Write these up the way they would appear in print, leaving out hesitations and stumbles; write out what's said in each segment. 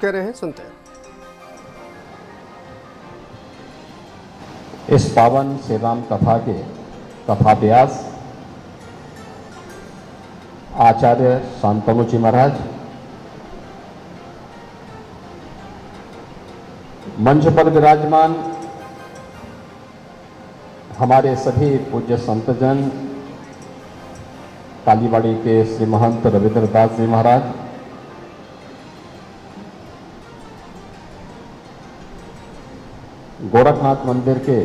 कह रहे हैं, सुनते हैं। इस पावन श्री राम कथा के कथाव्यास आचार्य शांतनु जी महाराज, मंच पर विराजमान हमारे सभी पूज्य संतजन, कालीबाड़ी के श्री महंत रविंद्र दास जी महाराज, गोरखनाथ मंदिर के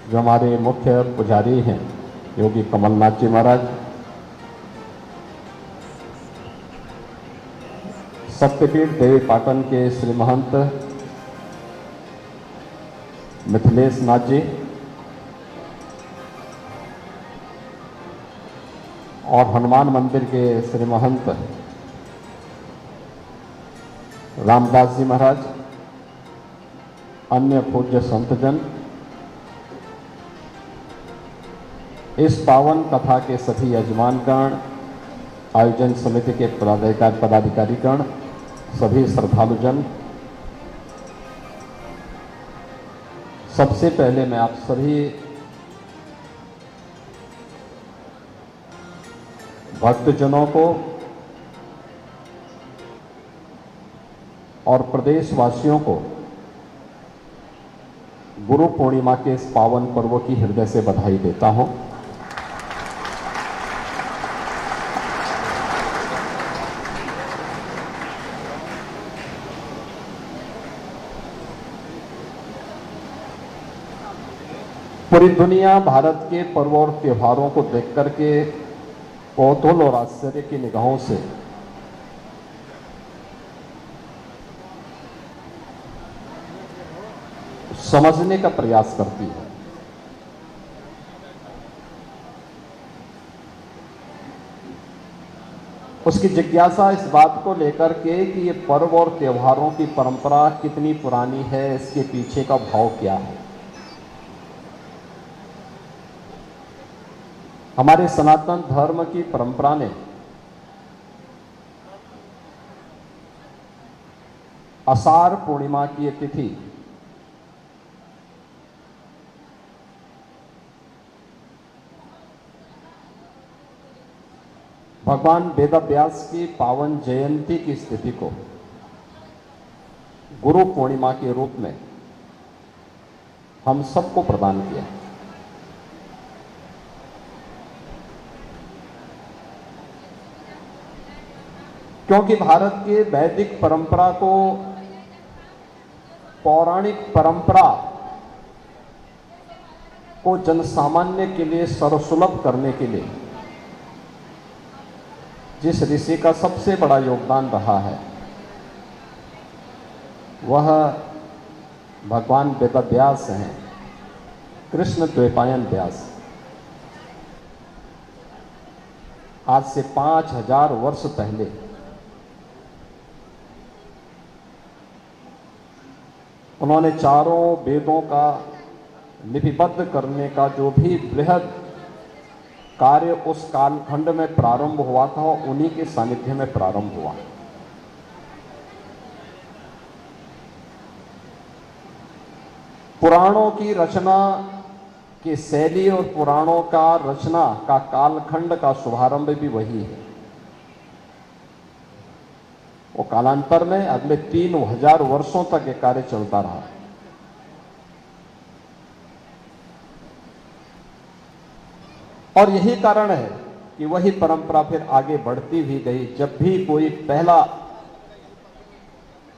जो हमारे मुख्य पुजारी हैं योगी कमलनाथ जी महाराज, सत्यपीठ देवी पाटन के श्री महंत मिथिलेश नाथ जी और हनुमान मंदिर के श्री महंत रामदास जी महाराज, अन्य पूज्य संतजन, इस पावन कथा के सभी यजमानगण, आयोजन समिति के पदाधिकारीगण, सभी श्रद्धालुजन, सबसे पहले मैं आप सभी भक्तजनों को और प्रदेशवासियों को गुरु पूर्णिमा के इस पावन पर्व की हृदय से बधाई देता हूं। पूरी दुनिया भारत के पर्व और त्योहारों को देख करके कौतूहल और आश्चर्य की निगाहों से समझने का प्रयास करती है। उसकी जिज्ञासा इस बात को लेकर के कि ये पर्व और त्योहारों की परंपरा कितनी पुरानी है, इसके पीछे का भाव क्या है। हमारे सनातन धर्म की परंपरा ने आषाढ़ पूर्णिमा की ये तिथि भगवान वेदव्यास की पावन जयंती की स्थिति को गुरु पूर्णिमा के रूप में हम सबको प्रदान किया। क्योंकि भारत के वैदिक परंपरा को, पौराणिक परंपरा को जनसामान्य के लिए सर्वसुलभ करने के लिए जिस ऋषि का सबसे बड़ा योगदान रहा है वह भगवान वेदव्यास हैं, कृष्ण द्वैपायन व्यास। आज से 5000 वर्ष पहले उन्होंने चारों वेदों का लिपिबद्ध करने का जो भी बृहद कार्य उस कालखंड में प्रारंभ हुआ था, उन्हीं के सानिध्य में प्रारंभ हुआ। पुराणों की रचना की शैली और पुराणों का रचना का कालखंड का शुभारंभ भी वही है। वो कालांतर में अगले 3000 वर्षों तक ये कार्य चलता रहा। और यही कारण है कि वही परंपरा फिर आगे बढ़ती भी गई। जब भी कोई पहला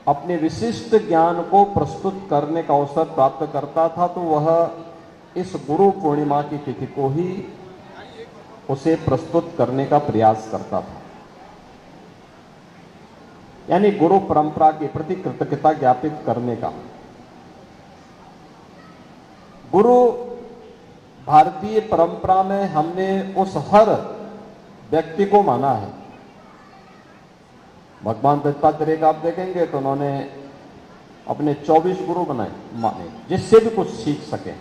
अपने विशिष्ट ज्ञान को प्रस्तुत करने का अवसर प्राप्त करता था तो वह इस गुरु पूर्णिमा की तिथि को ही उसे प्रस्तुत करने का प्रयास करता था, यानी गुरु परंपरा के प्रति कृतज्ञता ज्ञापित करने का। गुरु भारतीय परंपरा में हमने उस हर व्यक्ति को माना है। भगवान दत्तात्रेय का आप देखेंगे तो उन्होंने अपने 24 गुरु बनाए माने, जिससे भी कुछ सीख सके।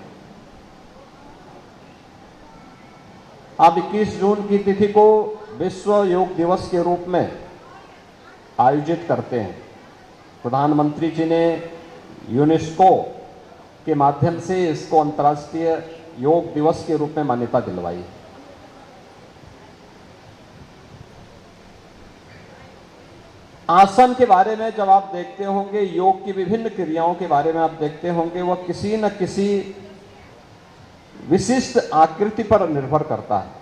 आप 21 जून की तिथि को विश्व योग दिवस के रूप में आयोजित करते हैं। प्रधानमंत्री जी ने यूनेस्को के माध्यम से इसको अंतर्राष्ट्रीय योग दिवस के रूप में मान्यता दिलवाई। आसन के बारे में जब आप देखते होंगे, योग की विभिन्न क्रियाओं के बारे में आप देखते होंगे, वह किसी न किसी विशिष्ट आकृति पर निर्भर करता है।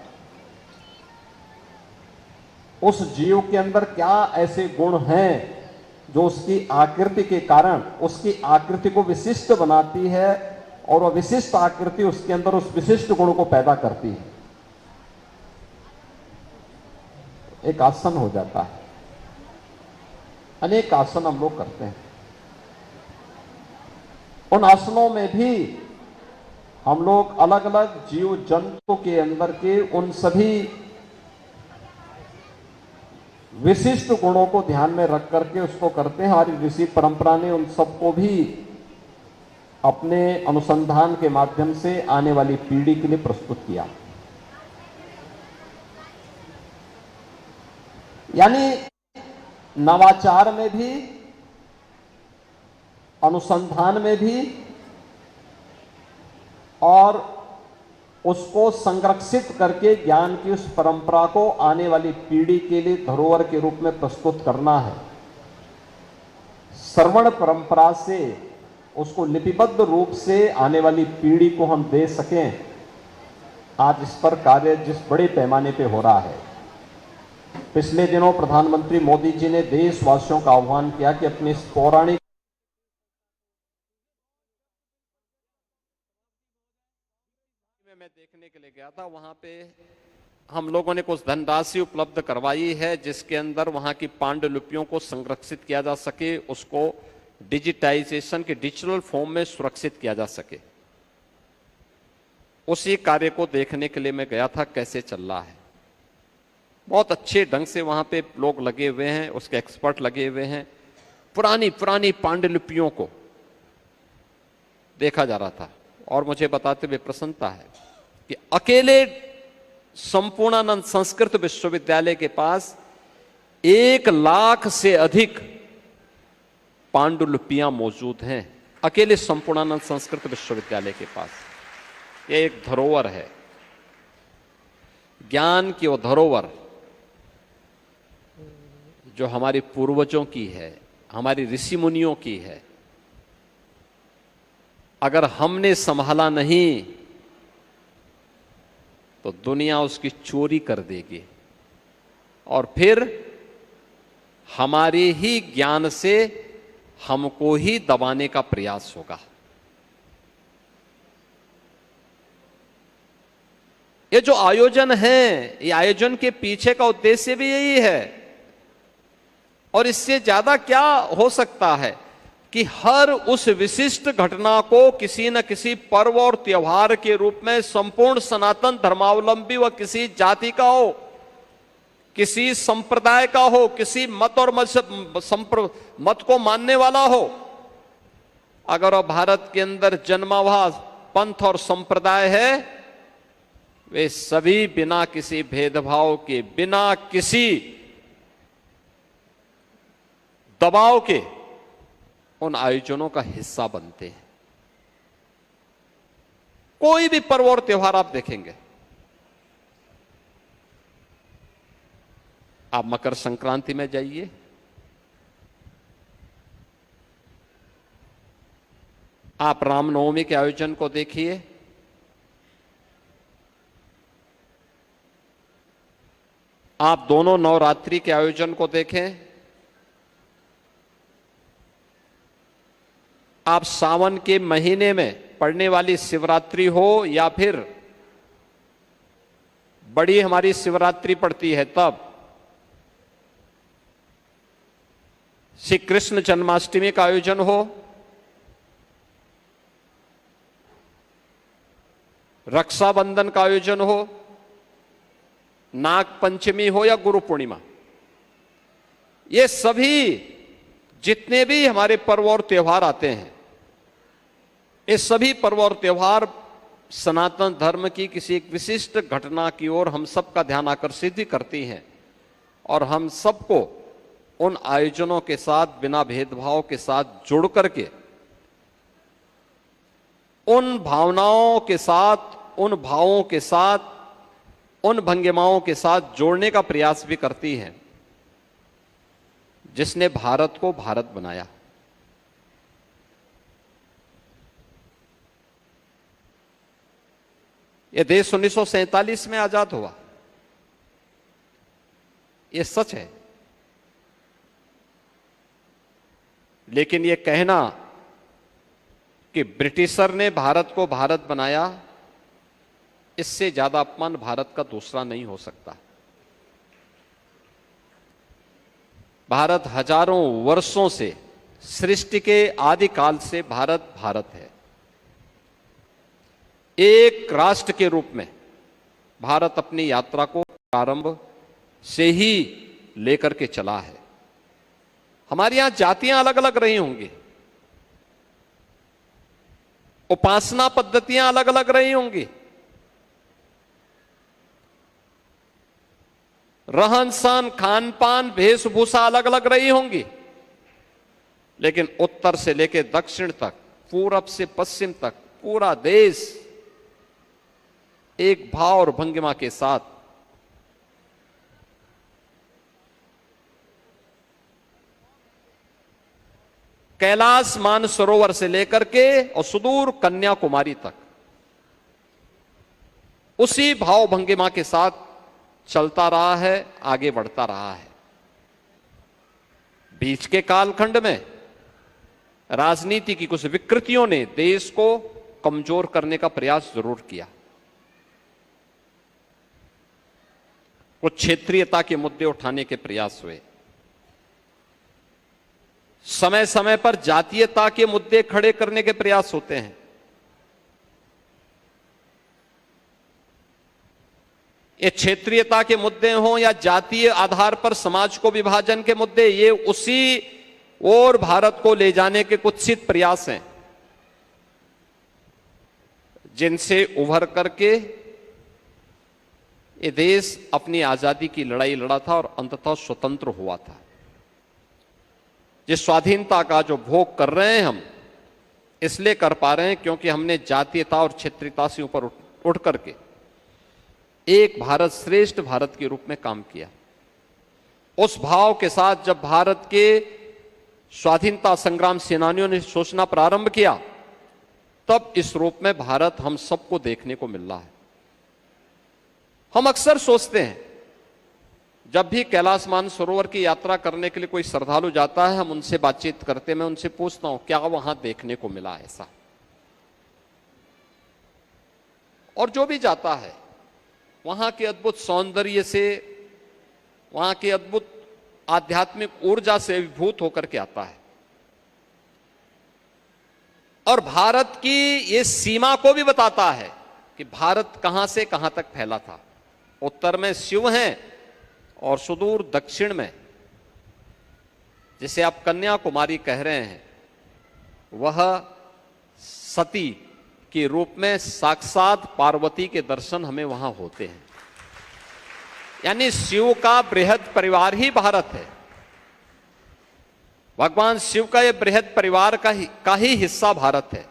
उस जीव के अंदर क्या ऐसे गुण हैं जो उसकी आकृति के कारण उसकी आकृति को विशिष्ट बनाती है और वह विशिष्ट आकृति उसके अंदर उस विशिष्ट गुण को पैदा करती है। एक आसन हो जाता है। अनेक आसन हम लोग करते हैं। उन आसनों में भी हम लोग अलग अलग जीव जंतु के अंदर के उन सभी विशिष्ट गुणों को ध्यान में रख करके उसको करते हैं। हमारी ऋषि परंपरा ने उन सबको भी अपने अनुसंधान के माध्यम से आने वाली पीढ़ी के लिए प्रस्तुत किया। यानी नवाचार में भी, अनुसंधान में भी और उसको संरक्षित करके ज्ञान की उस परंपरा को आने वाली पीढ़ी के लिए धरोहर के रूप में प्रस्तुत करना है। श्रवण परंपरा से उसको लिपिबद्ध रूप से आने वाली पीढ़ी को हम दे सकें, आज इस पर कार्य जिस बड़े पैमाने पे हो रहा है। पिछले दिनों प्रधानमंत्री मोदी जी ने देशवासियों का आह्वान किया कि अपने इस पौराणिक मैं देखने के लिए गया था, वहां पे हम लोगों ने कुछ धनराशि उपलब्ध करवाई है जिसके अंदर वहां की पांडुलिपियों को संरक्षित किया जा सके, उसको डिजिटाइजेशन के डिजिटल फॉर्म में सुरक्षित किया जा सके। उसी कार्य को देखने के लिए मैं गया था, कैसे चल रहा है। बहुत अच्छे ढंग से वहां पे लोग लगे हुए हैं, उसके एक्सपर्ट लगे हुए हैं। पुरानी पुरानी पांडुलिपियों को देखा जा रहा था और मुझे बताते हुए प्रसन्नता है कि अकेले संपूर्णानंद संस्कृत विश्वविद्यालय के पास 1 लाख से अधिक पांडुलिपियां मौजूद हैं। अकेले संपूर्णानंद संस्कृत विश्वविद्यालय के पास यह एक धरोहर है, ज्ञान की वो धरोहर जो हमारे पूर्वजों की है, हमारी ऋषि मुनियों की है। अगर हमने संभाला नहीं तो दुनिया उसकी चोरी कर देगी और फिर हमारे ही ज्ञान से हमको ही दबाने का प्रयास होगा। ये जो आयोजन है, ये आयोजन के पीछे का उद्देश्य भी यही है और इससे ज्यादा क्या हो सकता है कि हर उस विशिष्ट घटना को किसी न किसी पर्व और त्योहार के रूप में संपूर्ण सनातन धर्मावलंबी व किसी जाति का हो, किसी संप्रदाय का हो, किसी मत और मत को मानने वाला हो, अगर वह भारत के अंदर जन्मा हुआ पंथ और संप्रदाय है, वे सभी बिना किसी भेदभाव के, बिना किसी दबाव के उन आयोजनों का हिस्सा बनते हैं। कोई भी पर्व और त्योहार आप देखेंगे, आप मकर संक्रांति में जाइए, आप रामनवमी के आयोजन को देखिए, आप दोनों नवरात्रि के आयोजन को देखें, आप सावन के महीने में पड़ने वाली शिवरात्रि हो या फिर बड़ी हमारी शिवरात्रि पड़ती है तब, श्री कृष्ण जन्माष्टमी का आयोजन हो, रक्षाबंधन का आयोजन हो, नाग पंचमी हो या गुरु पूर्णिमा, ये सभी जितने भी हमारे पर्व और त्योहार आते हैं, ये सभी पर्व और त्योहार सनातन धर्म की किसी एक विशिष्ट घटना की ओर हम सबका ध्यान आकर्षित ही करती हैं और हम सबको उन आयोजनों के साथ बिना भेदभाव के साथ जुड़ करके उन भावनाओं के साथ, उन भावों के साथ, उन भंगिमाओं के साथ जोड़ने का प्रयास भी करती है जिसने भारत को भारत बनाया। यह देश 1947 में आजाद हुआ, यह सच है। लेकिन यह कहना कि ब्रिटिशर ने भारत को भारत बनाया, इससे ज्यादा अपमान भारत का दूसरा नहीं हो सकता। भारत हजारों वर्षों से, सृष्टि के आदिकाल से भारत भारत है। एक राष्ट्र के रूप में भारत अपनी यात्रा को प्रारंभ से ही लेकर के चला है। हमारे यहां जातियां अलग अलग रही होंगी, उपासना पद्धतियां अलग अलग रही होंगी, रहन सहन, खान पान, वेशभूषा अलग अलग रही होंगी, लेकिन उत्तर से लेकर दक्षिण तक, पूरब से पश्चिम तक पूरा देश एक भाव और भंगिमा के साथ कैलाश मानसरोवर से लेकर के और सुदूर कन्याकुमारी तक उसी भाव भंगिमा के साथ चलता रहा है, आगे बढ़ता रहा है। बीच के कालखंड में राजनीति की कुछ विकृतियों ने देश को कमजोर करने का प्रयास जरूर किया। कुछ क्षेत्रीयता के मुद्दे उठाने के प्रयास हुए, समय समय पर जातीयता के मुद्दे खड़े करने के प्रयास होते हैं। ये क्षेत्रीयता के मुद्दे हों या जातीय आधार पर समाज को विभाजन के मुद्दे, ये उसी ओर भारत को ले जाने के कुत्सित प्रयास हैं जिनसे उभर करके ये देश अपनी आजादी की लड़ाई लड़ा था और अंततः स्वतंत्र हुआ था। जिस स्वाधीनता का जो भोग कर रहे हैं हम, इसलिए कर पा रहे हैं क्योंकि हमने जातीयता और क्षेत्रीयता से ऊपर उठ करके एक भारत श्रेष्ठ भारत के रूप में काम किया। उस भाव के साथ जब भारत के स्वाधीनता संग्राम सेनानियों ने सोचना प्रारंभ किया, तब इस रूप में भारत हम सबको देखने को मिल रहा है। हम अक्सर सोचते हैं, जब भी कैलाश मानसरोवर की यात्रा करने के लिए कोई श्रद्धालु जाता है, हम उनसे बातचीत करते, मैं उनसे पूछता हूं क्या वहां देखने को मिला ऐसा। और जो भी जाता है वहां के अद्भुत सौंदर्य से, वहां की अद्भुत आध्यात्मिक ऊर्जा से अभिभूत होकर के आता है। और भारत की ये सीमा को भी बताता है कि भारत कहां से कहां तक फैला था। उत्तर में शिव हैं और सुदूर दक्षिण में, जिसे आप कन्याकुमारी कह रहे हैं, वह सती के रूप में साक्षात पार्वती के दर्शन हमें वहां होते हैं। यानी शिव का बृहद परिवार ही भारत है। भगवान शिव का यह बृहद परिवार का ही हिस्सा भारत है।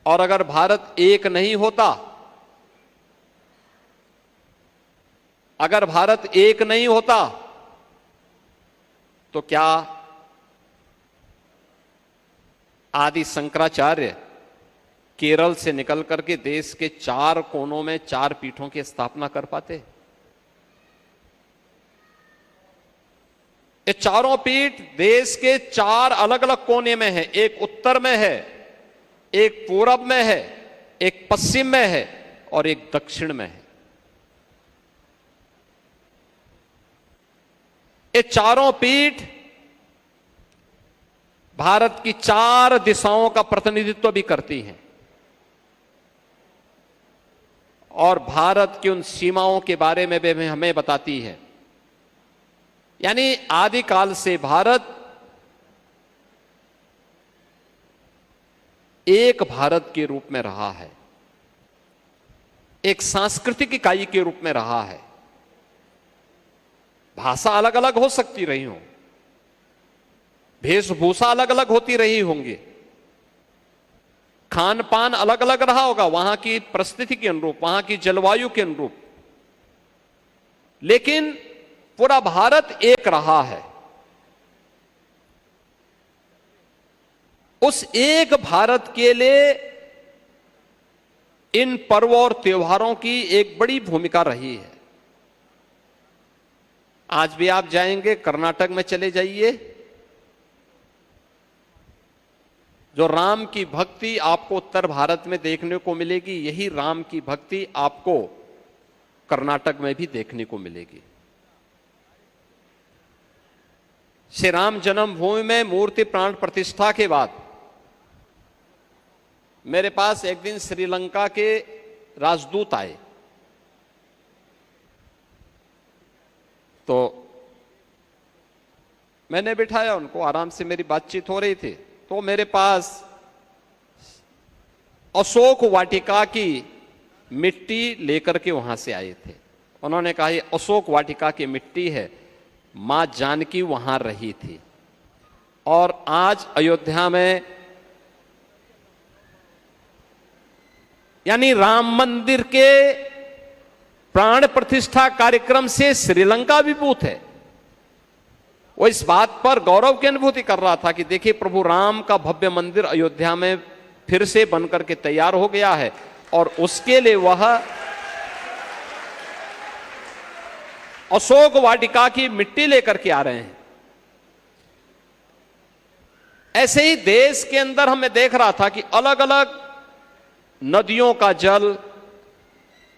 और अगर भारत एक नहीं होता, अगर भारत एक नहीं होता तो क्या आदि शंकराचार्य केरल से निकल करके देश के 4 कोनों में 4 पीठों की स्थापना कर पाते? ये चारों पीठ देश के 4 अलग अलग कोने में है। एक उत्तर में है, एक पूरब में है, एक पश्चिम में है और एक दक्षिण में है। ये चारों पीठ भारत की 4 दिशाओं का प्रतिनिधित्व भी करती हैं और भारत की उन सीमाओं के बारे में भी हमें बताती है। यानी आदिकाल से भारत एक भारत के रूप में रहा है, एक सांस्कृतिक इकाई के रूप में रहा है। भाषा अलग अलग हो सकती रही हो, वेशभूषा अलग अलग होती रही होंगी, खान पान अलग अलग रहा होगा वहां की परिस्थिति के अनुरूप, वहां की जलवायु के अनुरूप, लेकिन पूरा भारत एक रहा है। उस एक भारत के लिए इन पर्वों और त्योहारों की एक बड़ी भूमिका रही है। आज भी आप जाएंगे, कर्नाटक में चले जाइए, जो राम की भक्ति आपको उत्तर भारत में देखने को मिलेगी, यही राम की भक्ति आपको कर्नाटक में भी देखने को मिलेगी। श्री राम जन्मभूमि में मूर्ति प्राण प्रतिष्ठा के बाद मेरे पास एक दिन श्रीलंका के राजदूत आए, तो मैंने बिठाया उनको, आराम से मेरी बातचीत हो रही थी, तो मेरे पास अशोक वाटिका की मिट्टी लेकर के वहां से आए थे। उन्होंने कहा ये अशोक वाटिका की मिट्टी है, मां जानकी वहां रही थी, और आज अयोध्या में यानी राम मंदिर के प्राण प्रतिष्ठा कार्यक्रम से श्रीलंका विभूत है। वो इस बात पर गौरव की अनुभूति कर रहा था कि देखिए प्रभु राम का भव्य मंदिर अयोध्या में फिर से बनकर के तैयार हो गया है, और उसके लिए वह अशोक वाटिका की मिट्टी लेकर के आ रहे हैं। ऐसे ही देश के अंदर हमें देख रहा था कि अलग अलग नदियों का जल,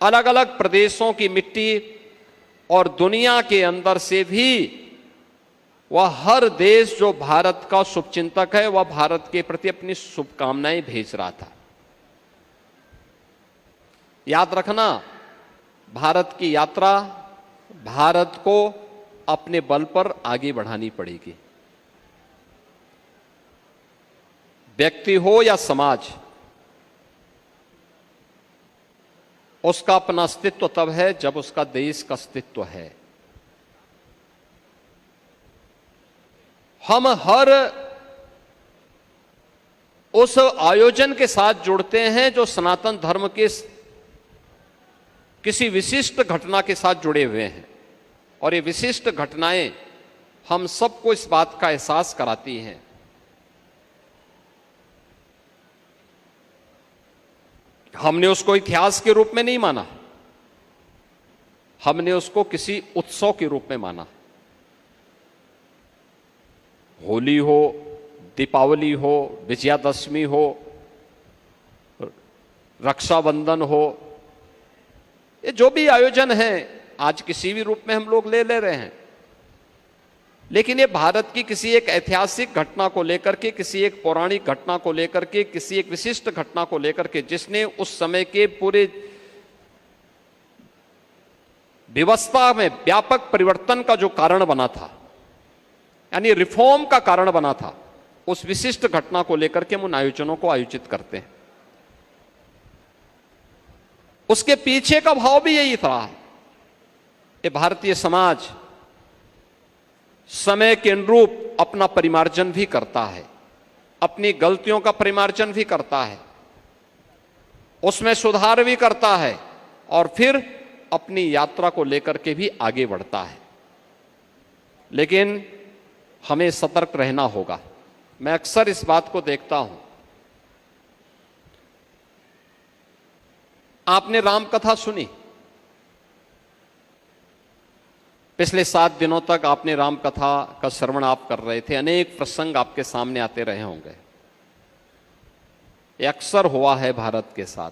अलग अलग प्रदेशों की मिट्टी, और दुनिया के अंदर से भी वह हर देश जो भारत का शुभचिंतक है, वह भारत के प्रति अपनी शुभकामनाएं भेज रहा था। याद रखना, भारत की यात्रा भारत को अपने बल पर आगे बढ़ानी पड़ेगी। व्यक्ति हो या समाज, उसका अपना अस्तित्व तब है जब उसका देश का अस्तित्व है। हम हर उस आयोजन के साथ जुड़ते हैं जो सनातन धर्म के किसी विशिष्ट घटना के साथ जुड़े हुए हैं, और ये विशिष्ट घटनाएं हम सबको इस बात का एहसास कराती हैं हमने उसको इतिहास के रूप में नहीं माना, हमने उसको किसी उत्सव के रूप में माना। होली हो, दीपावली हो, विजयादशमी हो, रक्षाबंधन हो, ये जो भी आयोजन है आज किसी भी रूप में हम लोग ले रहे हैं, लेकिन ये भारत की किसी एक ऐतिहासिक घटना को लेकर के, किसी एक पौराणिक घटना को लेकर के, किसी एक विशिष्ट घटना को लेकर के, जिसने उस समय के पूरे व्यवस्था में व्यापक परिवर्तन का जो कारण बना था, यानी रिफॉर्म का कारण बना था, उस विशिष्ट घटना को लेकर के हम उन आयोजनों को आयोजित करते हैं। उसके पीछे का भाव भी यही था, ये भारतीय समाज समय के अनुरूप अपना परिमार्जन भी करता है, अपनी गलतियों का परिमार्जन भी करता है, उसमें सुधार भी करता है, और फिर अपनी यात्रा को लेकर के भी आगे बढ़ता है। लेकिन हमें सतर्क रहना होगा। मैं अक्सर इस बात को देखता हूं, आपने राम कथा सुनी, पिछले 7 दिनों तक आपने राम कथा का श्रवण आप कर रहे थे, अनेक प्रसंग आपके सामने आते रहे होंगे। यह अक्सर हुआ है भारत के साथ,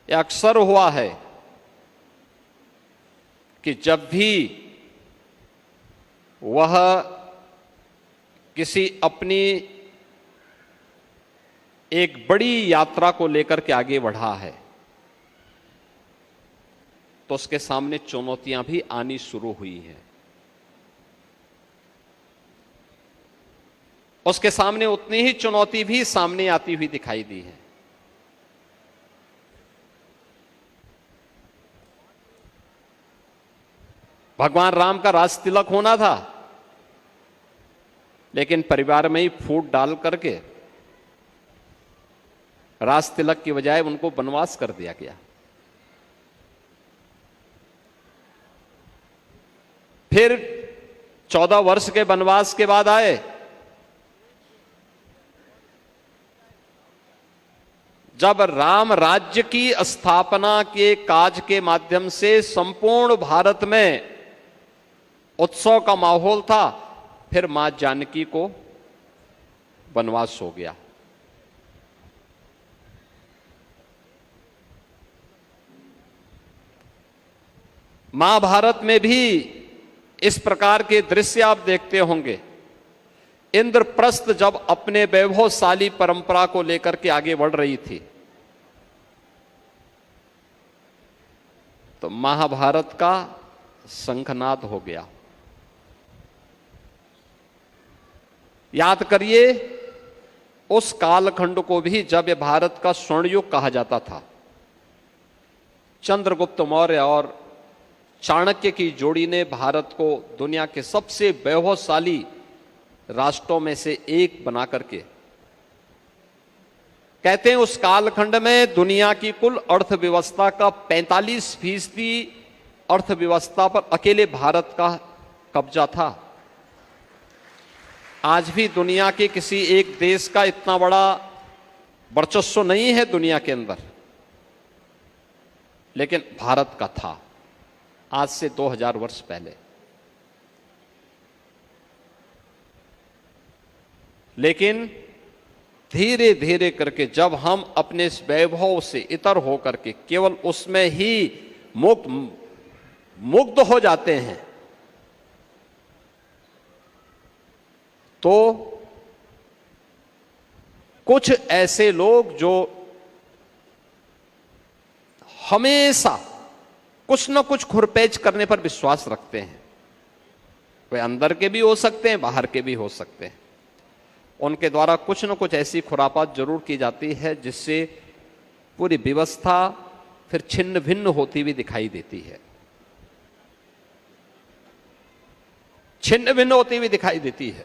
यह अक्सर हुआ है कि जब भी वह किसी अपनी एक बड़ी यात्रा को लेकर के आगे बढ़ा है, तो उसके सामने चुनौतियां भी आनी शुरू हुई हैं। उसके सामने उतनी ही चुनौती भी सामने आती हुई दिखाई दी है। भगवान राम का राज तिलक होना था, लेकिन परिवार में ही फूट डाल करके राज तिलक की बजाय उनको वनवास कर दिया गया। फिर 14 वर्ष के वनवास के बाद आए, जब राम राज्य की स्थापना के काज के माध्यम से संपूर्ण भारत में उत्सव का माहौल था, फिर मां जानकी को वनवास हो गया। महाभारत में भी इस प्रकार के दृश्य आप देखते होंगे। इंद्रप्रस्थ जब अपने वैभवशाली परंपरा को लेकर के आगे बढ़ रही थी, तो महाभारत का शंखनाद हो गया। याद करिए उस कालखंड को भी जब ये भारत का स्वर्ण युग कहा जाता था। चंद्रगुप्त मौर्य और चाणक्य की जोड़ी ने भारत को दुनिया के सबसे वैभवशाली राष्ट्रों में से एक बना करके, कहते हैं उस कालखंड में दुनिया की कुल अर्थव्यवस्था का 45% अर्थव्यवस्था पर अकेले भारत का कब्जा था। आज भी दुनिया के किसी एक देश का इतना बड़ा वर्चस्व नहीं है दुनिया के अंदर, लेकिन भारत का था आज से 2000 वर्ष पहले। लेकिन धीरे धीरे करके जब हम अपने इस वैभव से इतर होकर के केवल उसमें ही मुग्ध हो जाते हैं, तो कुछ ऐसे लोग जो हमेशा कुछ न कुछ खुरपेच करने पर विश्वास रखते हैं, वे अंदर के भी हो सकते हैं, बाहर के भी हो सकते हैं, उनके द्वारा कुछ न कुछ ऐसी खुरापात जरूर की जाती है जिससे पूरी व्यवस्था फिर छिन्न भिन्न होती हुई दिखाई देती है, छिन्न भिन्न होती हुई दिखाई देती है।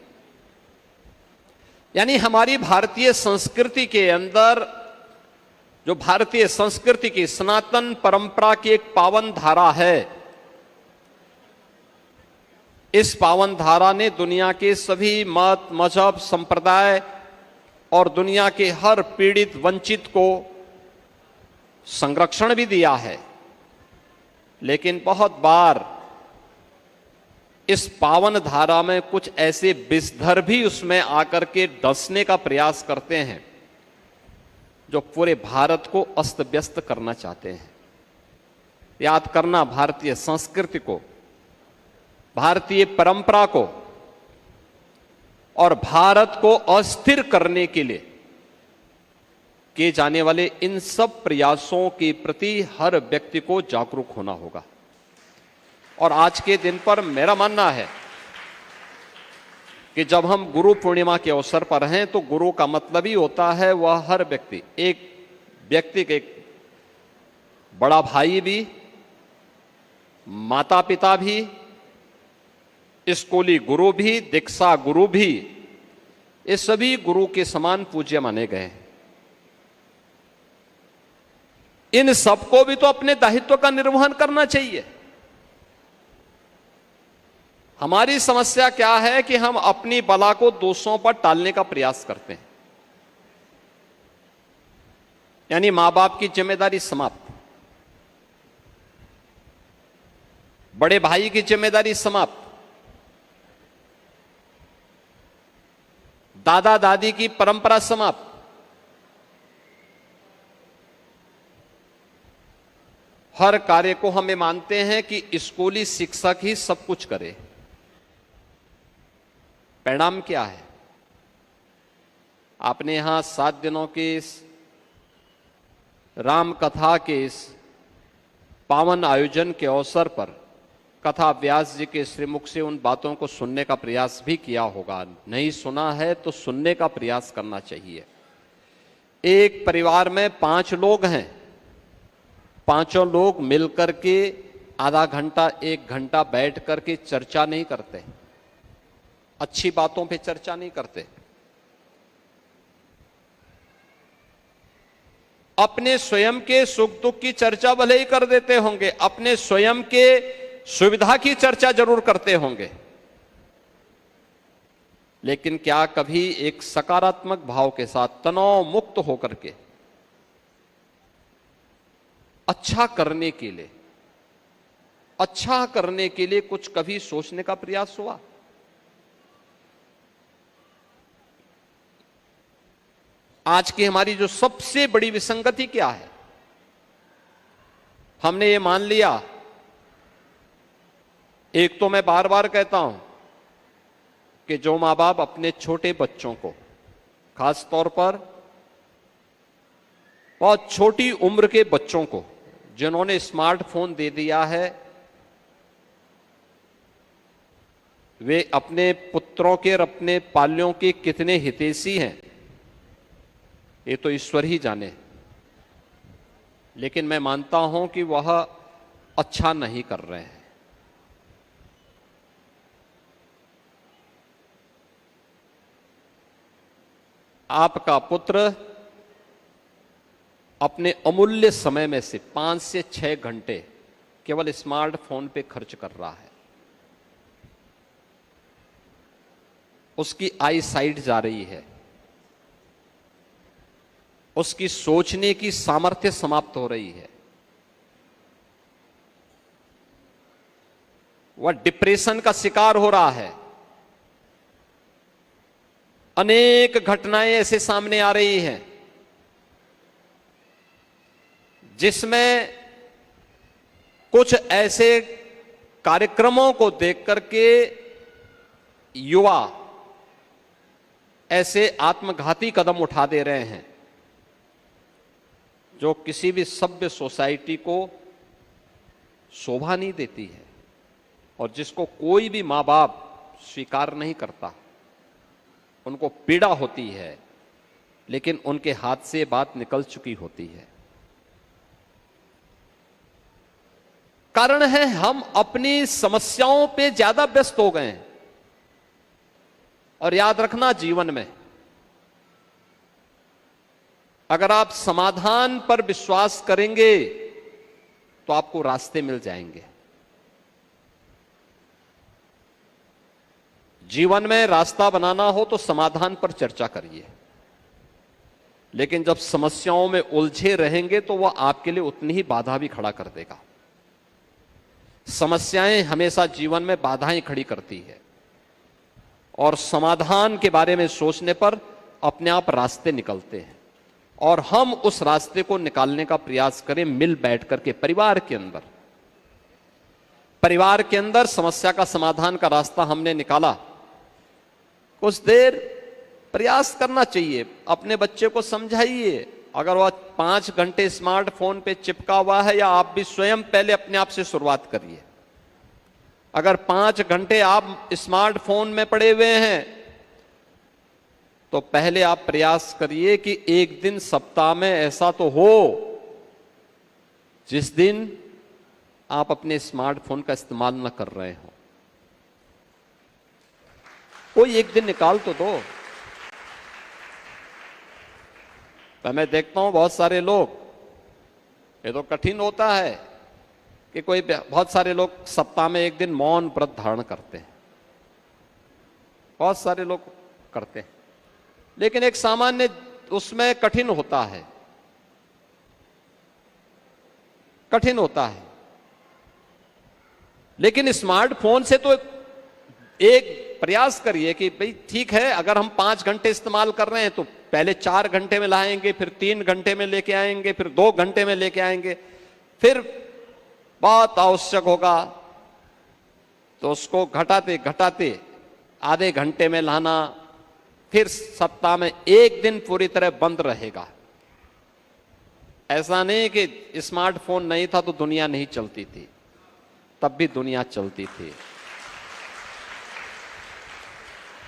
यानी हमारी भारतीय संस्कृति के अंदर, जो भारतीय संस्कृति की सनातन परंपरा की एक पावन धारा है, इस पावन धारा ने दुनिया के सभी मत, मजहब, संप्रदाय और दुनिया के हर पीड़ित वंचित को संरक्षण भी दिया है। लेकिन बहुत बार इस पावन धारा में कुछ ऐसे विषधर भी उसमें आकर के डसने का प्रयास करते हैं जो पूरे भारत को अस्त व्यस्त करना चाहते हैं। याद करना, भारतीय संस्कृति को, भारतीय परंपरा को और भारत को अस्थिर करने के लिए किए जाने वाले इन सब प्रयासों के प्रति हर व्यक्ति को जागरूक होना होगा। और आज के दिन पर मेरा मानना है कि जब हम गुरु पूर्णिमा के अवसर पर हैं, तो गुरु का मतलब ही होता है वह हर व्यक्ति, एक व्यक्ति के बड़ा भाई भी, माता पिता भी, स्कूली गुरु भी, दीक्षा गुरु भी, ये सभी गुरु के समान पूज्य माने गए। इन सबको भी तो अपने दायित्व का निर्वहन करना चाहिए। हमारी समस्या क्या है कि हम अपनी बला को दूसरों पर टालने का प्रयास करते हैं। यानी मां बाप की जिम्मेदारी समाप्त, बड़े भाई की जिम्मेदारी समाप्त, दादा दादी की परंपरा समाप्त, हर कार्य को हमें मानते हैं कि स्कूली शिक्षक ही सब कुछ करे। परिणाम क्या है? आपने यहां 7 दिनों के इस राम कथा के इस पावन आयोजन के अवसर पर कथा व्यास जी के श्रीमुख से उन बातों को सुनने का प्रयास भी किया होगा। नहीं सुना है तो सुनने का प्रयास करना चाहिए। एक परिवार में 5 लोग हैं, 5 लोग मिलकर के आधा घंटा 1 घंटा बैठ करके चर्चा नहीं करते, अच्छी बातों पे चर्चा नहीं करते, अपने स्वयं के सुख दुख की चर्चा भले ही कर देते होंगे, अपने स्वयं के सुविधा की चर्चा जरूर करते होंगे, लेकिन क्या कभी एक सकारात्मक भाव के साथ तनाव मुक्त होकर के अच्छा करने के लिए कुछ कभी सोचने का प्रयास हुआ? आज की हमारी जो सबसे बड़ी विसंगति क्या है? हमने ये मान लिया, एक तो मैं बार बार कहता हूं कि जो मां बाप अपने छोटे बच्चों को, खास तौर पर बहुत छोटी उम्र के बच्चों को जिन्होंने स्मार्टफोन दे दिया है, वे अपने पुत्रों के और अपने पाल्यों के कितने हितैषी हैं ये तो ईश्वर ही जाने, लेकिन मैं मानता हूं कि वह अच्छा नहीं कर रहे हैं। आपका पुत्र अपने अमूल्य समय में से 5 से 6 घंटे केवल स्मार्टफोन पे खर्च कर रहा है, उसकी आई साइट जा रही है, उसकी सोचने की सामर्थ्य समाप्त हो रही है, वह डिप्रेशन का शिकार हो रहा है। अनेक घटनाएं ऐसे सामने आ रही हैं जिसमें कुछ ऐसे कार्यक्रमों को देख करके युवा ऐसे आत्मघाती कदम उठा दे रहे हैं जो किसी भी सभ्य सोसाइटी को शोभा नहीं देती है और जिसको कोई भी मां बाप स्वीकार नहीं करता। उनको पीड़ा होती है, लेकिन उनके हाथ से बात निकल चुकी होती है। कारण है हम अपनी समस्याओं पे ज्यादा व्यस्त हो गए हैं। और याद रखना, जीवन में अगर आप समाधान पर विश्वास करेंगे तो आपको रास्ते मिल जाएंगे। जीवन में रास्ता बनाना हो तो समाधान पर चर्चा करिए, लेकिन जब समस्याओं में उलझे रहेंगे तो वह आपके लिए उतनी ही बाधा भी खड़ा कर देगा। समस्याएं हमेशा जीवन में बाधाएं खड़ी करती है और समाधान के बारे में सोचने पर अपने आप रास्ते निकलते हैं और हम उस रास्ते को निकालने का प्रयास करें मिल बैठ करके। परिवार के अंदर समस्या का समाधान का रास्ता हमने निकाला, कुछ देर प्रयास करना चाहिए। अपने बच्चे को समझाइए, अगर वह 5 घंटे स्मार्टफोन पे चिपका हुआ है, या आप भी स्वयं पहले अपने आप से शुरुआत करिए। अगर 5 घंटे आप स्मार्टफोन में पड़े हुए हैं तो पहले आप प्रयास करिए कि एक दिन सप्ताह में ऐसा तो हो जिस दिन आप अपने स्मार्टफोन का इस्तेमाल न कर रहे हो। कोई एक दिन निकाल तो दो। तो मैं देखता हूं बहुत सारे लोग, ये तो कठिन होता है कि बहुत सारे लोग सप्ताह में एक दिन मौन व्रत धारण करते हैं, बहुत सारे लोग करते हैं, लेकिन एक सामान्य उसमें कठिन होता है, कठिन होता है। लेकिन स्मार्टफोन से तो एक प्रयास करिए कि भाई ठीक है, अगर हम 5 घंटे इस्तेमाल कर रहे हैं तो पहले 4 घंटे में लाएंगे, फिर 3 घंटे में लेके आएंगे, फिर 2 घंटे में लेके आएंगे, फिर बहुत आवश्यक होगा तो उसको घटाते घटाते आधे घंटे में लाना, फिर सप्ताह में एक दिन पूरी तरह बंद रहेगा। ऐसा नहीं कि स्मार्टफोन नहीं था तो दुनिया नहीं चलती थी, तब भी दुनिया चलती थी,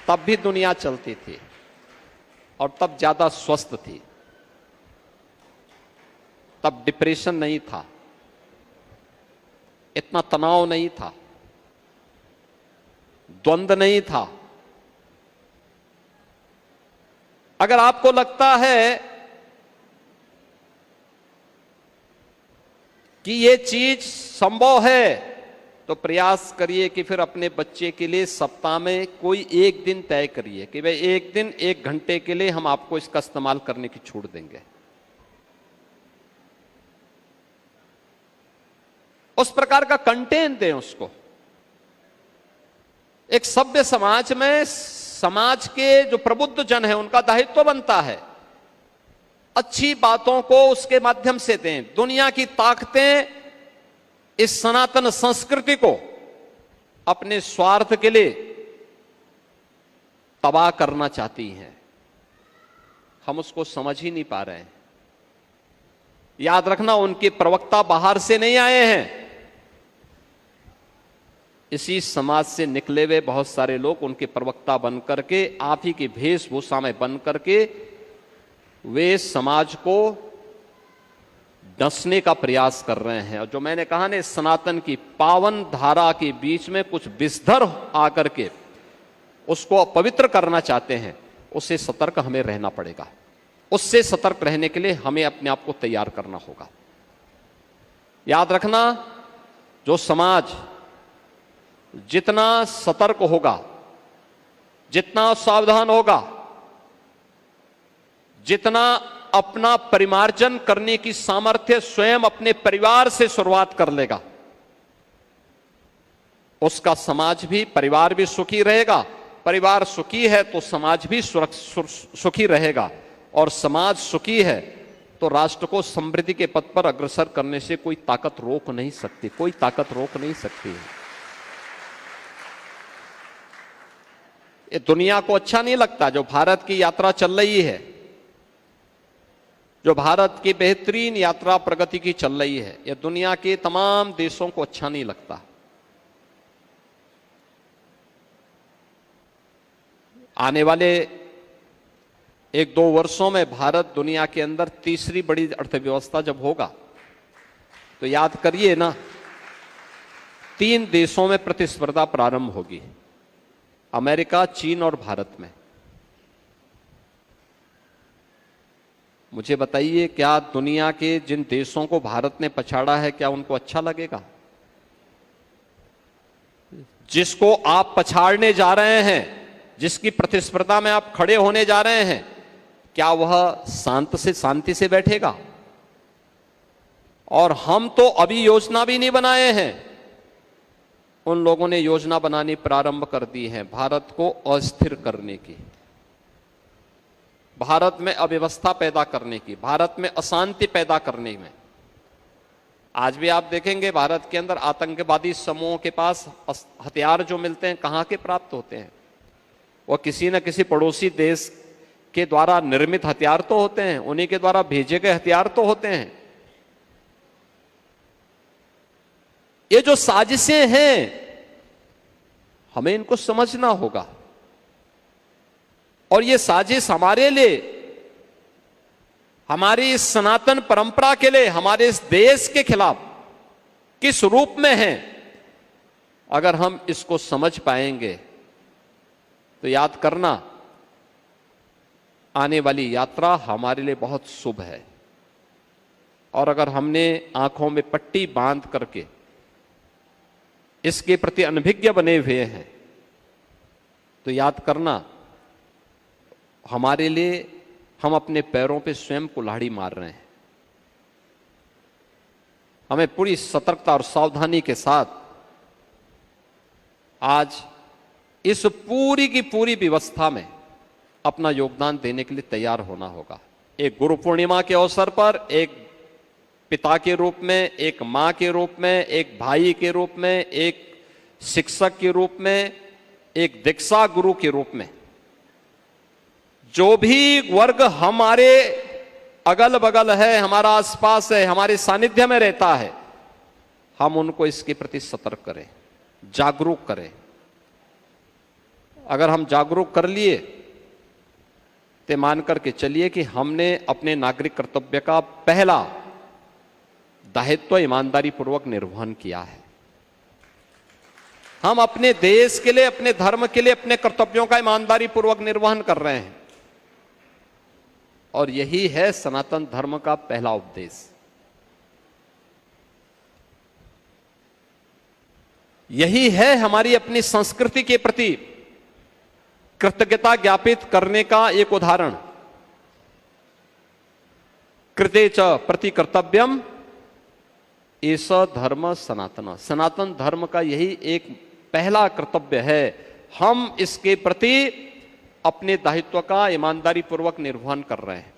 तब भी दुनिया चलती थी और तब ज्यादा स्वस्थ थी, तब डिप्रेशन नहीं था, इतना तनाव नहीं था, द्वंद नहीं था। अगर आपको लगता है कि ये चीज संभव है तो प्रयास करिए कि फिर अपने बच्चे के लिए सप्ताह में कोई एक दिन तय करिए कि भाई एक दिन 1 घंटे के लिए हम आपको इसका इस्तेमाल करने की छूट देंगे। उस प्रकार का कंटेंट दें उसको। एक सभ्य समाज में समाज के जो प्रबुद्ध जन है उनका दायित्व बनता है अच्छी बातों को उसके माध्यम से दें। दुनिया की ताकतें इस सनातन संस्कृति को अपने स्वार्थ के लिए तबाह करना चाहती हैं, हम उसको समझ ही नहीं पा रहे हैं। याद रखना, उनके प्रवक्ता बाहर से नहीं आए हैं, इसी समाज से निकले हुए बहुत सारे लोग उनके प्रवक्ता बन करके, आप ही की वेशभूषा में बन करके वे समाज को डसने का प्रयास कर रहे हैं। और जो मैंने कहा ना, सनातन की पावन धारा के बीच में कुछ विषधर आकर के उसको अपवित्र करना चाहते हैं, उससे सतर्क हमें रहना पड़ेगा। उससे सतर्क रहने के लिए हमें अपने आप को तैयार करना होगा। याद रखना, जो समाज जितना सतर्क होगा, जितना सावधान होगा, जितना अपना परिमार्जन करने की सामर्थ्य स्वयं अपने परिवार से शुरुआत कर लेगा, उसका समाज भी, परिवार भी सुखी रहेगा। परिवार सुखी है तो समाज भी सुखी रहेगा, और समाज सुखी है तो राष्ट्र को समृद्धि के पथ पर अग्रसर करने से कोई ताकत रोक नहीं सकती, कोई ताकत रोक नहीं सकती है। ये दुनिया को अच्छा नहीं लगता जो भारत की यात्रा चल रही है, जो भारत की बेहतरीन यात्रा प्रगति की चल रही है, यह दुनिया के तमाम देशों को अच्छा नहीं लगता। आने वाले 1-2 वर्षों में भारत दुनिया के अंदर तीसरी बड़ी अर्थव्यवस्था जब होगा तो याद करिए ना, 3 देशों में प्रतिस्पर्धा प्रारंभ होगी, अमेरिका, चीन और भारत में। मुझे बताइए, क्या दुनिया के जिन देशों को भारत ने पछाड़ा है, क्या उनको अच्छा लगेगा? जिसको आप पछाड़ने जा रहे हैं, जिसकी प्रतिस्पर्धा में आप खड़े होने जा रहे हैं, क्या वह शांति से बैठेगा? और हम तो अभी योजना भी नहीं बनाए हैं, उन लोगों ने योजना बनानी प्रारंभ कर दी है भारत को अस्थिर करने की, भारत में अव्यवस्था पैदा करने की, भारत में अशांति पैदा करने में। आज भी आप देखेंगे भारत के अंदर आतंकवादी समूहों के पास हथियार जो मिलते हैं, कहां के प्राप्त होते हैं? वो किसी न किसी पड़ोसी देश के द्वारा निर्मित हथियार तो होते हैं, उन्हीं के द्वारा भेजे गए हथियार तो होते हैं। ये जो साजिशें हैं, हमें इनको समझना होगा, और ये साजिश हमारे लिए, हमारी इस सनातन परंपरा के लिए, हमारे इस देश के खिलाफ किस रूप में है, अगर हम इसको समझ पाएंगे तो याद करना, आने वाली यात्रा हमारे लिए बहुत शुभ है। और अगर हमने आंखों में पट्टी बांध करके इसके प्रति अनभिज्ञ बने हुए हैं तो याद करना, हमारे लिए हम अपने पैरों पे स्वयं कुल्हाड़ी मार रहे हैं। हमें पूरी सतर्कता और सावधानी के साथ आज इस पूरी की पूरी व्यवस्था में अपना योगदान देने के लिए तैयार होना होगा। एक गुरु पूर्णिमा के अवसर पर, एक पिता के रूप में, एक मां के रूप में, एक भाई के रूप में, एक शिक्षक के रूप में, एक दीक्षा गुरु के रूप में, जो भी वर्ग हमारे अगल बगल है, हमारा आसपास है, हमारे सानिध्य में रहता है, हम उनको इसके प्रति सतर्क करें, जागरूक करें। अगर हम जागरूक कर लिए तो मान करके चलिए कि हमने अपने नागरिक कर्तव्य का पहला दायित्व ईमानदारी पूर्वक निर्वहन किया है। हम अपने देश के लिए, अपने धर्म के लिए अपने कर्तव्यों का ईमानदारी पूर्वक निर्वहन कर रहे हैं। और यही है सनातन धर्म का पहला उपदेश। यही है हमारी अपनी संस्कृति के प्रति कृतज्ञता ज्ञापित करने का एक उदाहरण। कृते च प्रति कर्तव्यम एष धर्म सनातन। सनातन धर्म का यही एक पहला कर्तव्य है। हम इसके प्रति अपने दायित्व का ईमानदारी पूर्वक निर्वहन कर रहे हैं।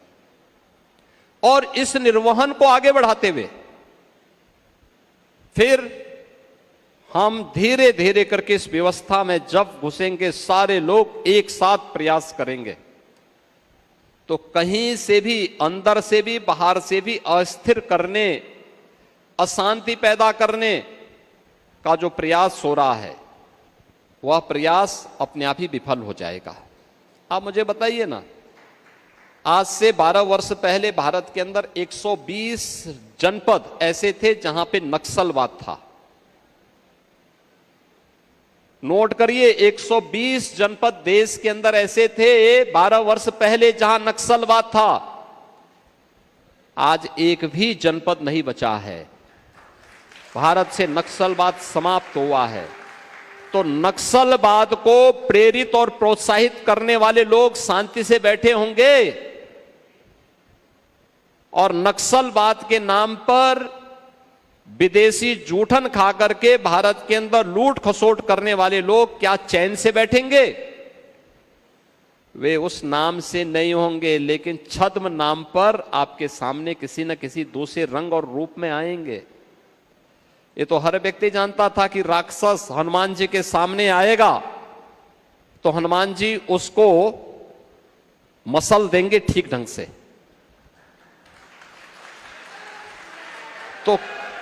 और इस निर्वहन को आगे बढ़ाते हुए फिर हम धीरे धीरे करके इस व्यवस्था में जब घुसेंगे, सारे लोग एक साथ प्रयास करेंगे, तो कहीं से भी, अंदर से भी बाहर से भी अस्थिर करने, अशांति पैदा करने का जो प्रयास हो रहा है, वह प्रयास अपने आप ही विफल हो जाएगा। आप मुझे बताइए ना, आज से 12 वर्ष पहले भारत के अंदर 120 जनपद ऐसे थे जहां पे नक्सलवाद था। नोट करिए, 120 जनपद देश के अंदर ऐसे थे 12 वर्ष पहले जहां नक्सलवाद था। आज एक भी जनपद नहीं बचा है। भारत से नक्सलवाद समाप्त हुआ है। तो नक्सलवाद को प्रेरित और प्रोत्साहित करने वाले लोग शांति से बैठे होंगे, और नक्सलवाद के नाम पर विदेशी जूठन खा करके भारत के अंदर लूट खसोट करने वाले लोग क्या चैन से बैठेंगे? वे उस नाम से नहीं होंगे, लेकिन छद्म नाम पर आपके सामने किसी न किसी दूसरे रंग और रूप में आएंगे। ये तो हर व्यक्ति जानता था कि राक्षस हनुमान जी के सामने आएगा तो हनुमान जी उसको मसल देंगे ठीक ढंग से। तो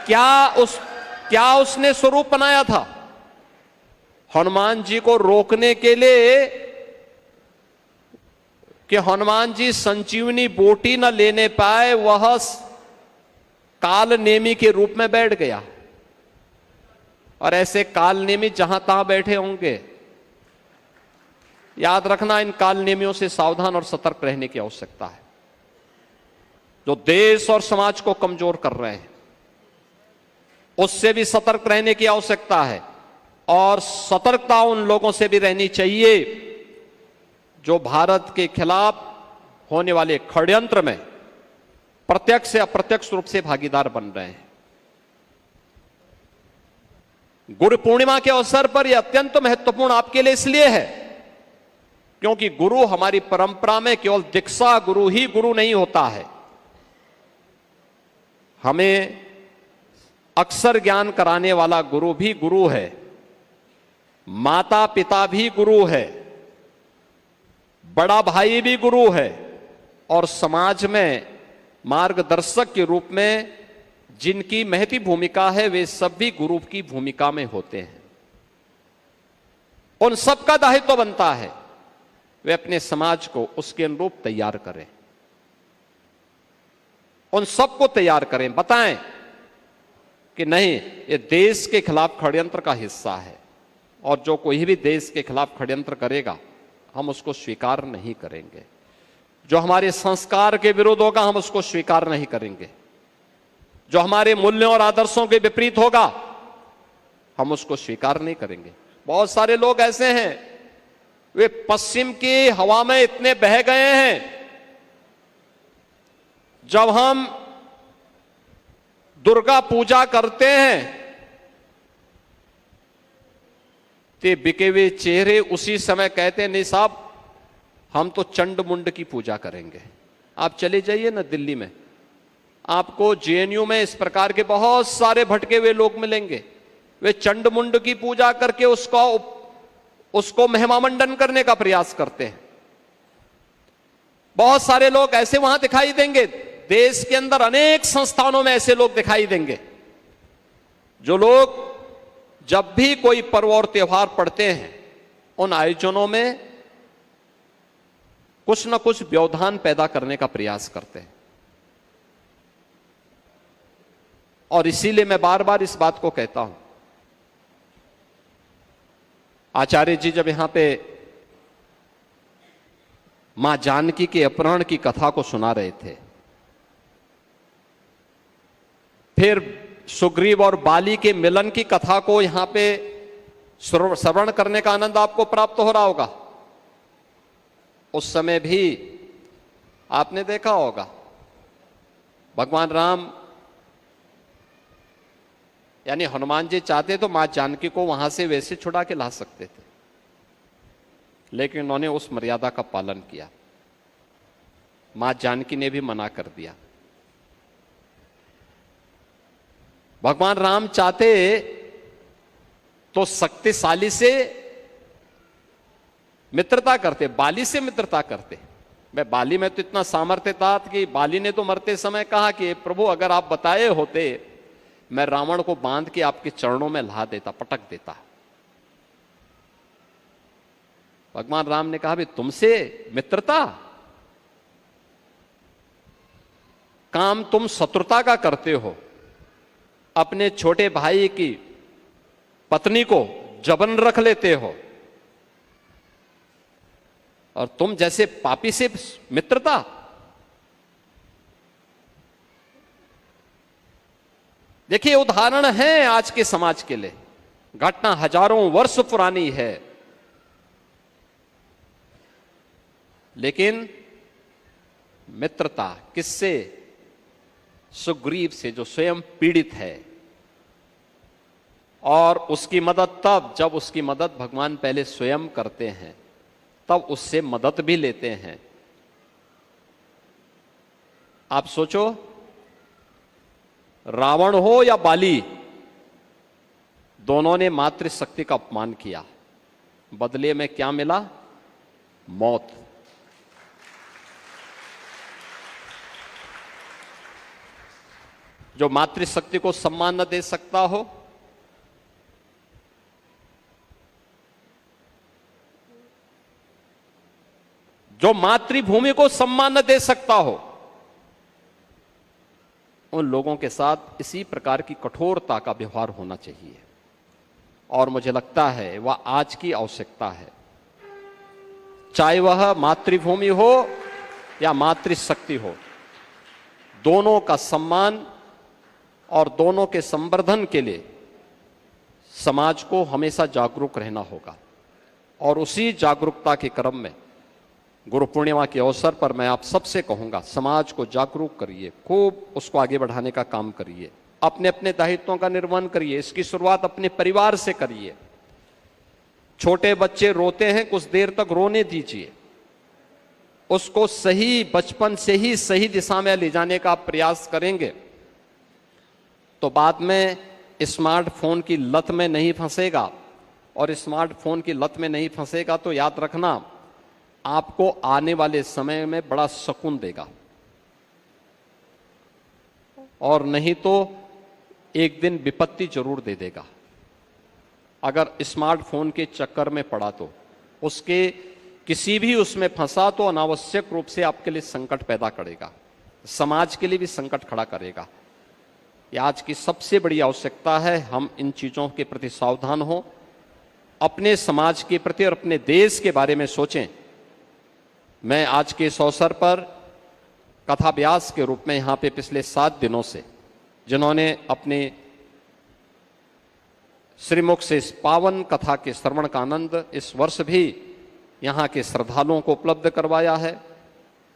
क्या उसने स्वरूप बनाया था? हनुमान जी को रोकने के लिए कि हनुमान जी संजीवनी बोटी न लेने पाए, वह काल नेमी के रूप में बैठ गया। और ऐसे काल नेमी जहां तहां बैठे होंगे। याद रखना, इन काल नेमियों से सावधान और सतर्क रहने की आवश्यकता है, जो देश और समाज को कमजोर कर रहे हैं। उससे भी सतर्क रहने की आवश्यकता है। और सतर्कता उन लोगों से भी रहनी चाहिए जो भारत के खिलाफ होने वाले षड्यंत्र में प्रत्यक्ष या अप्रत्यक्ष रूप से भागीदार बन रहे हैं। गुरु पूर्णिमा के अवसर पर यह अत्यंत महत्वपूर्ण आपके लिए इसलिए है क्योंकि गुरु हमारी परंपरा में केवल दीक्षा गुरु ही गुरु नहीं होता है। हमें अक्षर ज्ञान कराने वाला गुरु भी गुरु है, माता पिता भी गुरु है, बड़ा भाई भी गुरु है, और समाज में मार्गदर्शक के रूप में जिनकी महती भूमिका है, वे सब भी गुरु की भूमिका में होते हैं। उन सबका दायित्व बनता है वे अपने समाज को उसके अनुरूप तैयार करें, उन सबको तैयार करें, बताएं कि नहीं, ये देश के खिलाफ षड्यंत्र का हिस्सा है, और जो कोई भी देश के खिलाफ षड्यंत्र करेगा हम उसको स्वीकार नहीं करेंगे। जो हमारे संस्कार के विरुद्ध होगा हम उसको स्वीकार नहीं करेंगे। जो हमारे मूल्यों और आदर्शों के विपरीत होगा हम उसको स्वीकार नहीं करेंगे। बहुत सारे लोग ऐसे हैं, वे पश्चिम की हवा में इतने बह गए हैं। जब हम दुर्गा पूजा करते हैं तो बिके हुए चेहरे उसी समय कहते हैं, नहीं साहब हम तो चंड मुंड की पूजा करेंगे। आप चले जाइए ना दिल्ली में, आपको जेएनयू में इस प्रकार के बहुत सारे भटके हुए लोग मिलेंगे। वे चंड मुंड की पूजा करके उसको महिमा मंडन करने का प्रयास करते हैं। बहुत सारे लोग ऐसे वहां दिखाई देंगे। देश के अंदर अनेक संस्थानों में ऐसे लोग दिखाई देंगे जो लोग जब भी कोई पर्व और त्योहार पड़ते हैं उन आयोजनों में कुछ न कुछ व्यवधान पैदा करने का प्रयास करते हैं। और इसीलिए मैं बार बार इस बात को कहता हूं आचार्य जी जब यहां पे मां जानकी के अपहरण की कथा को सुना रहे थे, फिर सुग्रीव और बाली के मिलन की कथा को यहां पे श्रवण करने का आनंद आपको प्राप्त हो रहा होगा। उस समय भी आपने देखा होगा भगवान राम यानी हनुमान जी चाहते तो मां जानकी को वहां से वैसे छुड़ा के ला सकते थे, लेकिन उन्होंने उस मर्यादा का पालन किया। मां जानकी ने भी मना कर दिया। भगवान राम चाहते तो शक्तिशाली से मित्रता करते, बाली से मित्रता करते। मैं बाली में तो इतना सामर्थ्य था कि बाली ने तो मरते समय कहा कि प्रभु अगर आप बताए होते मैं रावण को बांध के आपके चरणों में ला देता, पटक देता। भगवान राम ने कहा भी तुमसे मित्रता, काम तुम शत्रुता का करते हो। अपने छोटे भाई की पत्नी को जबरन रख लेते हो, और तुम जैसे पापी से मित्रता। देखिए उदाहरण है आज के समाज के लिए, घटना हजारों वर्ष पुरानी है, लेकिन मित्रता किससे? सुग्रीव से, जो स्वयं पीड़ित है। और उसकी मदद तब जब उसकी मदद भगवान पहले स्वयं करते हैं, तब उससे मदद भी लेते हैं। आप सोचो, रावण हो या बाली, दोनों ने मातृशक्ति का अपमान किया, बदले में क्या मिला? मौत। जो मातृशक्ति को सम्मान न दे सकता हो, जो मातृभूमि को सम्मान न दे सकता हो, उन लोगों के साथ इसी प्रकार की कठोरता का व्यवहार होना चाहिए। और मुझे लगता है वह आज की आवश्यकता है, चाहे वह मातृभूमि हो या मातृशक्ति हो। दोनों का सम्मान और दोनों के संवर्धन के लिए समाज को हमेशा जागरूक रहना होगा। और उसी जागरूकता के क्रम में गुरु पूर्णिमा के अवसर पर मैं आप सबसे कहूंगा, समाज को जागरूक करिए, खूब उसको आगे बढ़ाने का काम करिए, अपने अपने दायित्वों का निर्वहन करिए। इसकी शुरुआत अपने परिवार से करिए। छोटे बच्चे रोते हैं, कुछ देर तक रोने दीजिए, उसको सही बचपन से ही सही दिशा में ले जाने का प्रयास करेंगे तो बाद में स्मार्टफोन की लत में नहीं फंसेगा। और स्मार्टफोन की लत में नहीं फंसेगा तो याद रखना, आपको आने वाले समय में बड़ा सुकून देगा, और नहीं तो एक दिन विपत्ति जरूर दे देगा। अगर स्मार्टफोन के चक्कर में पड़ा तो, उसके किसी भी उसमें फंसा तो अनावश्यक रूप से आपके लिए संकट पैदा करेगा, समाज के लिए भी संकट खड़ा करेगा। यह आज की सबसे बड़ी आवश्यकता है, हम इन चीजों के प्रति सावधान हों, अपने समाज के प्रति और अपने देश के बारे में सोचें। मैं आज के इस अवसर पर कथा व्यास के रूप में यहाँ पे पिछले 7 दिनों से जिन्होंने अपने श्रीमुख से इस पावन कथा के श्रवण का आनंद इस वर्ष भी यहाँ के श्रद्धालुओं को उपलब्ध करवाया है,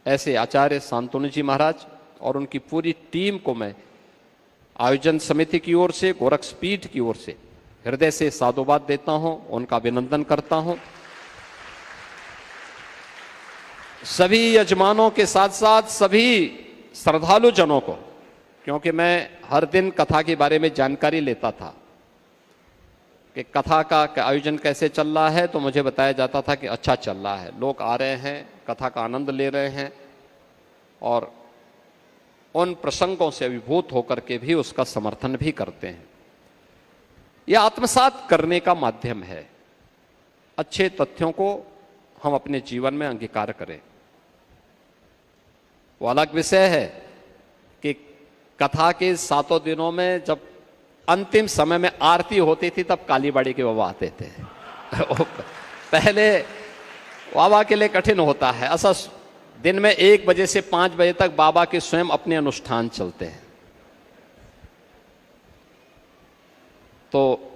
ऐसे आचार्य शांतनु जी महाराज और उनकी पूरी टीम को मैं आयोजन समिति की ओर से, गोरक्षपीठ की ओर से हृदय से साधुवाद देता हूं, उनका अभिनंदन करता हूं। सभी यजमानों के साथ साथ सभी श्रद्धालु जनों को, क्योंकि मैं हर दिन कथा के बारे में जानकारी लेता था कि कथा का आयोजन कैसे चल रहा है, तो मुझे बताया जाता था कि अच्छा चल रहा है, लोग आ रहे हैं, कथा का आनंद ले रहे हैं और उन प्रसंगों से अभिभूत होकर के भी उसका समर्थन भी करते हैं। यह आत्मसात करने का माध्यम है। अच्छे तथ्यों को हम अपने जीवन में अंगीकार करें। वो अलग विषय है कि कथा के 7 दिनों में जब अंतिम समय में आरती होती थी तब कालीबाड़ी के बाबा आते थे। पहले बाबा के लिए कठिन होता है। ऐसा दिन में 1 बजे से 5 बजे तक बाबा के स्वयं अपने अनुष्ठान चलते हैं, तो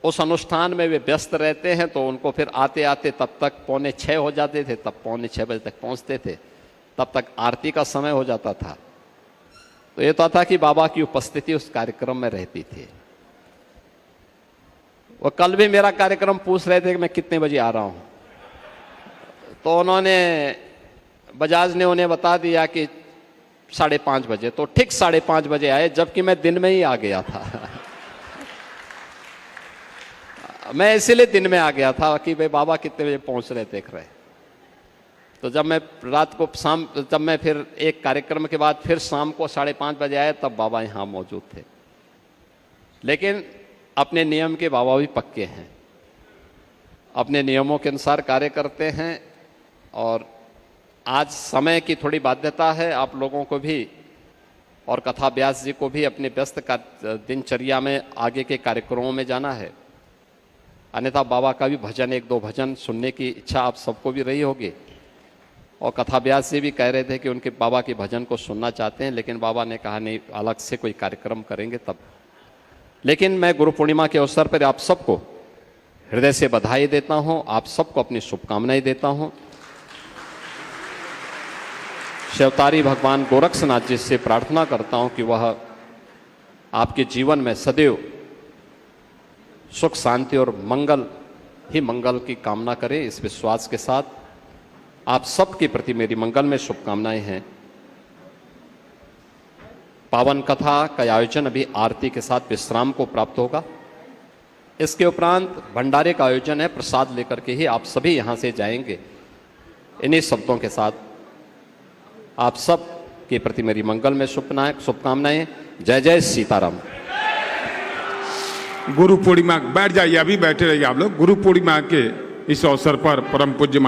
उस अनुष्ठान में वे व्यस्त रहते हैं, तो उनको फिर आते आते तब तक 5:45 हो जाते थे, तब 5:45 बजे तक पहुंचते थे, तब तक आरती का समय हो जाता था। तो ये तो था कि बाबा की उपस्थिति उस कार्यक्रम में रहती थी। वो कल भी मेरा कार्यक्रम पूछ रहे थे कि मैं कितने बजे आ रहा हूं, तो उन्होंने, बजाज ने उन्हें बता दिया कि 5:30 बजे। तो ठीक 5:30 बजे आए, जबकि मैं दिन में ही आ गया था। मैं इसीलिए दिन में आ गया था कि भाई बाबा कितने बजे पहुंच रहे देख रहे। तो जब मैं रात को जब मैं फिर एक कार्यक्रम के बाद फिर शाम को 5:30 बजे आया, तब बाबा यहाँ मौजूद थे। लेकिन अपने नियम के बाबा भी पक्के हैं, अपने नियमों के अनुसार कार्य करते हैं। और आज समय की थोड़ी बाध्यता है, आप लोगों को भी और कथा व्यास जी को भी अपने व्यस्त दिनचर्या में आगे के कार्यक्रमों में जाना है। अन्यथा बाबा का भी भजन, 1-2 भजन सुनने की इच्छा आप सबको भी रही होगी। और कथा व्यास जी भी कह रहे थे कि उनके बाबा के भजन को सुनना चाहते हैं, लेकिन बाबा ने कहा नहीं, अलग से कोई कार्यक्रम करेंगे तब। लेकिन मैं गुरु पूर्णिमा के अवसर पर आप सबको हृदय से बधाई देता हूं, आप सबको अपनी शुभकामनाएं देता हूं। शिवतारी भगवान गोरक्षनाथ जी से प्रार्थना करता हूं कि वह आपके जीवन में सदैव सुख शांति और मंगल ही मंगल की कामना करें। इस विश्वास के साथ आप सबके प्रति मेरी मंगल में शुभकामनाएं हैं। पावन कथा का आयोजन अभी आरती के साथ विश्राम को प्राप्त होगा। इसके उपरांत भंडारे का आयोजन है, प्रसाद लेकर के ही आप सभी यहां से जाएंगे। इन्हीं शब्दों के साथ आप सब के प्रति मेरी मंगल में शुभकामनाएं। जय जय सीताराम। गुरु पूर्णिमा, बैठ जाइए, अभी बैठे रहिए आप लोग। गुरु पूर्णिमा के इस अवसर पर परम पूज्य